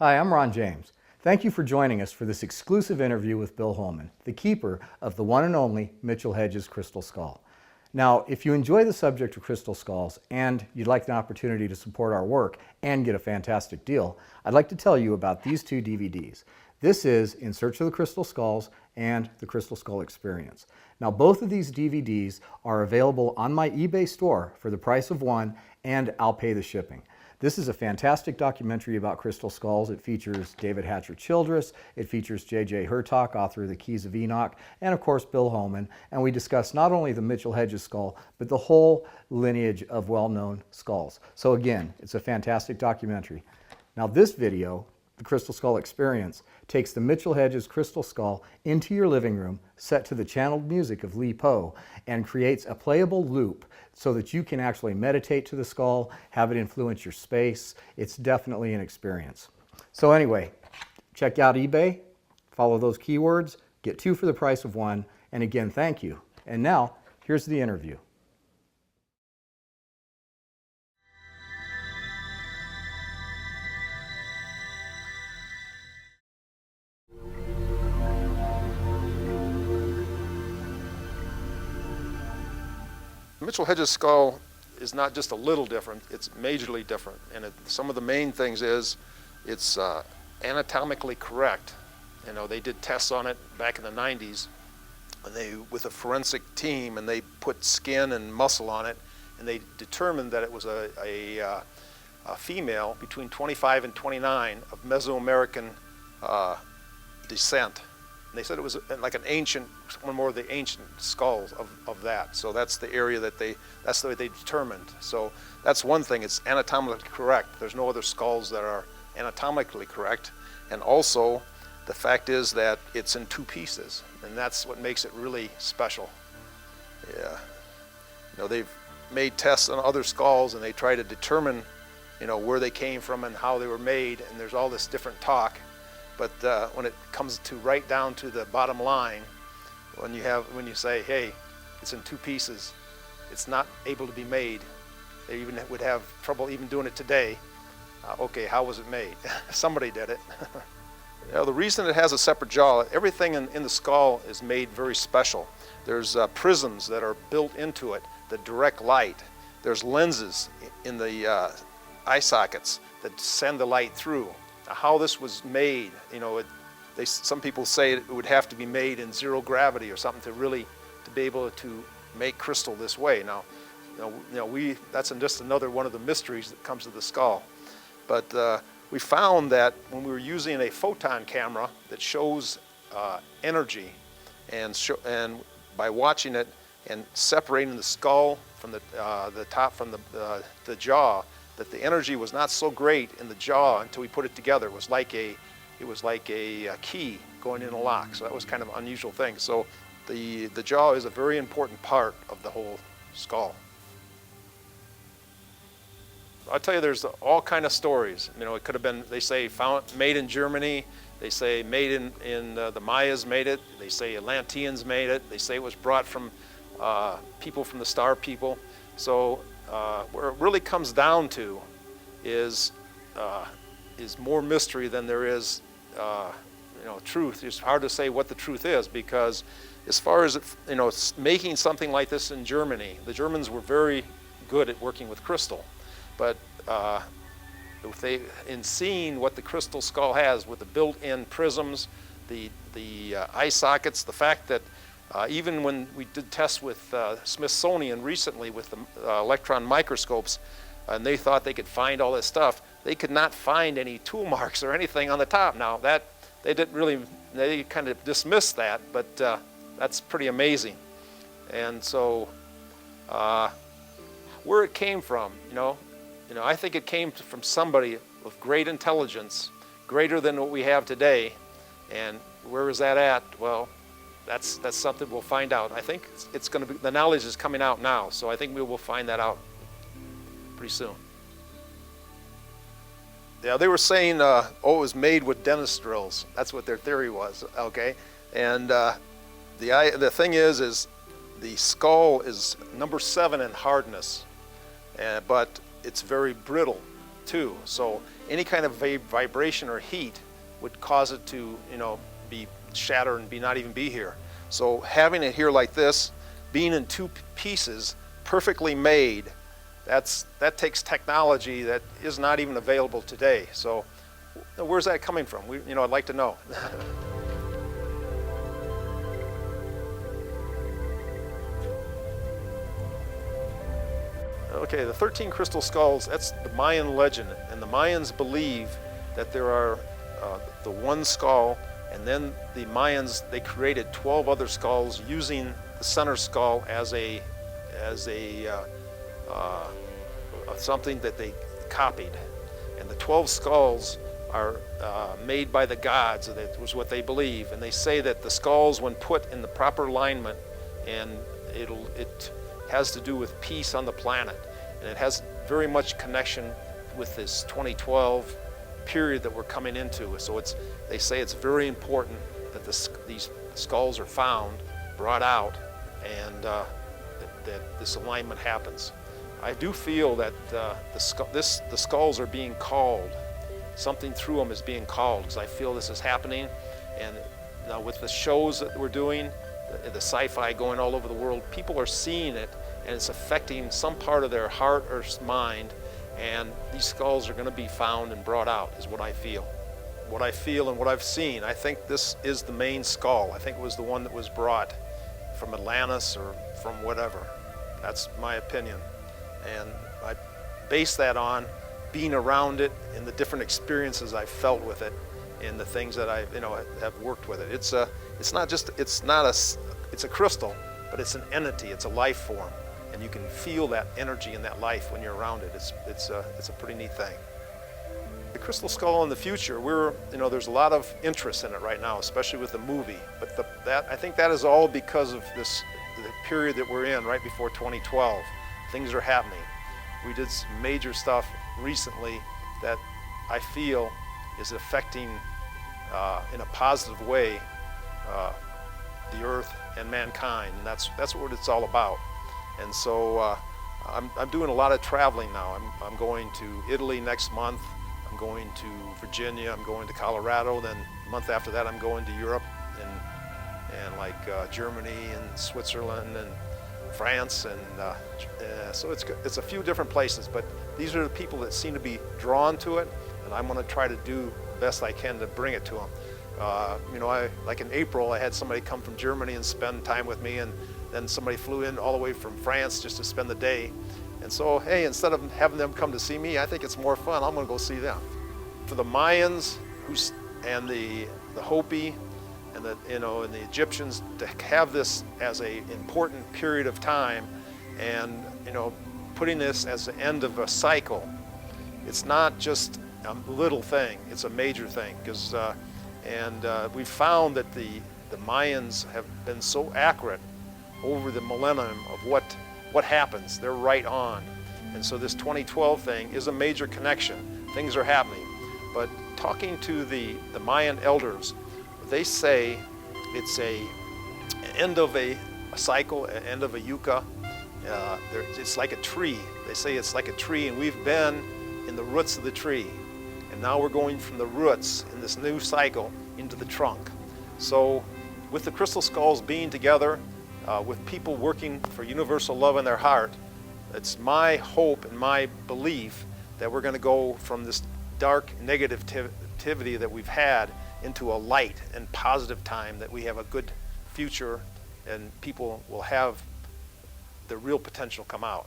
Hi, I'm Ron James. Thank you for joining us for this exclusive interview with Bill Homann, the keeper of the one and only Mitchell Hedges Crystal Skull. Now, if you enjoy the subject of crystal skulls and you'd like an opportunity to support our work and get a fantastic deal, I'd like to tell you about these two DVDs. This is In Search of the Crystal Skulls and The Crystal Skull Experience. Now, both of these DVDs are available on my eBay store for the price of one, and I'll pay the shipping. This is a fantastic documentary about crystal skulls. It features David Hatcher Childress, it features J.J. Hurtak, author of The Keys of Enoch, and of course Bill Homann, and we discuss not only the Mitchell Hedges skull, but the whole lineage of well-known skulls. So again, it's a fantastic documentary. Now this video, The Crystal Skull Experience, takes the Mitchell Hedges Crystal Skull into your living room, set to the channeled music of Lee Poe, and creates a playable loop so that you can actually meditate to the skull, have it influence your space. It's definitely an experience. So anyway, check out eBay, follow those keywords, get two for the price of one, and again, thank you. And now, here's the interview. The Mitchell Hedges skull is not just a little different, it's majorly different. And some of the main things is it's anatomically correct. You know, they did tests on it back in the 90s and with a forensic team, and they put skin and muscle on it, and they determined that it was a female between 25 and 29 of Mesoamerican descent. And they said it was like an ancient, one more of the ancient skulls of that. So that's the area that's the way they determined. So that's one thing, it's anatomically correct. There's no other skulls that are anatomically correct. And also, the fact is that it's in two pieces, and that's what makes it really special. Yeah. You know, they've made tests on other skulls, and they try to determine, you know, where they came from and how they were made, and there's all this different talk. But when it comes to right down to the bottom line, when you say, hey, it's in two pieces, it's not able to be made. They even would have trouble even doing it today. Okay, how was it made? Somebody did it. You know, the reason it has a separate jaw, everything in the skull is made very special. There's prisms that are built into it, the direct light. There's lenses in the eye sockets that send the light through. How this was made, you know, some people say it would have to be made in zero gravity or something to be able to make crystal this way. Now, that's just another one of the mysteries that comes to the skull. But we found that when we were using a photon camera that shows energy, and by watching it and separating the skull from the top from the jaw, that the energy was not so great in the jaw until we put it together. It was like a key going in a lock. So that was kind of an unusual thing. So the jaw is a very important part of the whole skull. I'll tell you, there's all kind of stories. You know, it could have been, they say, made in Germany. They say made in the Mayas made it. They say Atlanteans made it. They say it was brought from people from the Star People. So where it really comes down to is more mystery than there is truth. It's hard to say what the truth is, because as far as making something like this in Germany, the Germans were very good at working with crystal, but in seeing what the crystal skull has with the built-in prisms, the eye sockets, the fact that even when we did tests with Smithsonian recently with the electron microscopes, and they thought they could find all this stuff, they could not find any tool marks or anything on the top. Now that they kind of dismissed that, but that's pretty amazing. And so where it came from, I think it came from somebody with great intelligence, greater than what we have today. And where is that at? Well, that's something we'll find out. I think it's going to be, the knowledge is coming out now, so I think we will find that out pretty soon. Yeah, they were saying, it was made with dentist drills. That's what their theory was, okay? And the thing is the skull is number 7 in hardness, but it's very brittle. too. So any kind of vibration or heat would cause it to, be shattered and not even be here. So having it here like this, being in two pieces, perfectly made, that takes technology that is not even available today. So where's that coming from? I'd like to know. Okay, the 13 crystal skulls, that's the Mayan legend, and the Mayans believe that there are the one skull, and then the Mayans, they created 12 other skulls using the center skull as something that they copied. And the 12 skulls are made by the gods, that was what they believe, and they say that the skulls, when put in the proper alignment, and it has to do with peace on the planet, and it has very much connection with this 2012 period that we're coming into. So they say it's very important that these skulls are found, brought out, and that this alignment happens. I do feel that the skulls are being called. Something through them is being called, because I feel this is happening. And now with the shows that we're doing, the sci-fi going all over the world, people are seeing it, and it's affecting some part of their heart or mind, and these skulls are going to be found and brought out, is what I feel. What I feel and what I've seen, I think this is the main skull. I think it was the one that was brought from Atlantis or from whatever. That's my opinion. And I base that on being around it and the different experiences I've felt with it and the things that I have worked with it. It's a crystal, but it's an entity, it's a life form. And you can feel that energy and that life when you're around it. It's a pretty neat thing. The crystal skull in the future, there's a lot of interest in it right now, especially with the movie. But I think that is all because of the period that we're in, right before 2012. Things are happening. We did some major stuff recently that I feel is affecting in a positive way the earth and mankind, and that's what it's all about. And so I'm doing a lot of traveling now. I'm going to Italy next month. I'm going to Virginia. I'm going to Colorado. Then a month after that, I'm going to Europe and like Germany and Switzerland and France, and so it's a few different places. But these are the people that seem to be drawn to it, and I'm going to try to do the best I can to bring it to them. Like in April, I had somebody come from Germany and spend time with me, and then somebody flew in all the way from France just to spend the day. And so, hey, instead of having them come to see me, I think it's more fun. I'm going to go see them. For the Mayans and the Hopi and the Egyptians to have this as a important period of time, and putting this as the end of a cycle, it's not just a little thing. It's a major thing, because we found that the Mayans have been so accurate over the millennium of what happens. They're right on. And so this 2012 thing is a major connection. Things are happening. But talking to the Mayan elders, they say it's an end of a cycle, an end of a yucca. It's like a tree. They say it's like a tree, and we've been in the roots of the tree. And now we're going from the roots in this new cycle into the trunk. So with the crystal skulls being together, with people working for universal love in their heart, it's my hope and my belief that we're going to go from this dark negativity that we've had into a light and positive time, that we have a good future and people will have the real potential come out.